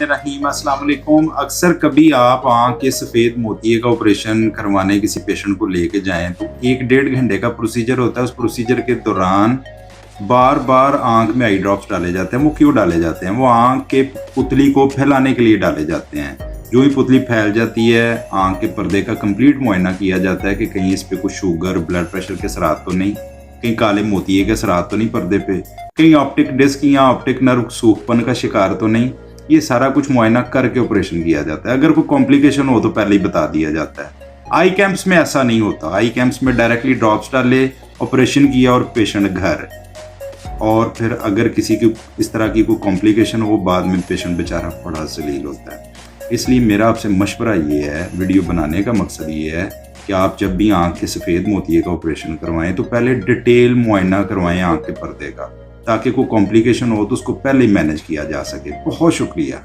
बिस्मिल्लाहिर्रहमानिर्रहीम। अस्सलाम वालेकुम। अक्सर कभी आप आँख के सफ़ेद मोतिये का ऑपरेशन करवाने किसी पेशेंट को लेके जाएं तो 1-1.5 घंटे का प्रोसीजर होता है। उस प्रोसीजर के दौरान बार बार आँख में आई ड्रॉप्स डाले जाते हैं। वो क्यों डाले जाते हैं? वो आँख के पुतली को फैलाने के लिए डाले जाते हैं। जो ही पुतली फैल जाती है, आँख के पर्दे का कंप्लीट मुआयना किया जाता है कि कहीं इस पे कुछ शुगर, ब्लड प्रेशर के असरात तो नहीं, कहीं काले मोतिये के असरात तो नहीं पर्दे पे, कहीं ऑप्टिक डिस्क या ऑप्टिक नर्व सूखपन का शिकार तो नहीं। ये सारा कुछ मुआयना करके ऑपरेशन किया जाता है। अगर कोई कॉम्प्लिकेशन हो तो पहले ही बता दिया जाता है। आई कैम्प्स में ऐसा नहीं होता। आई कैम्प्स में डायरेक्टली ड्रॉप्स डाले, ऑपरेशन किया और पेशेंट घर। और फिर अगर किसी की इस तरह की कोई कॉम्प्लिकेशन हो, बाद में पेशेंट बेचारा बड़ा जलील होता है। इसलिए मेरा आपसे मशवरा ये है, वीडियो बनाने का मकसद ये है कि आप जब भी आँख के सफ़ेद मोतिये का ऑपरेशन करवाएं तो पहले डिटेल मुआयना करवाएं आँख के पर्दे का, ताकि कोई कॉम्प्लिकेशन हो तो उसको पहले मैनेज किया जा सके। बहुत शुक्रिया।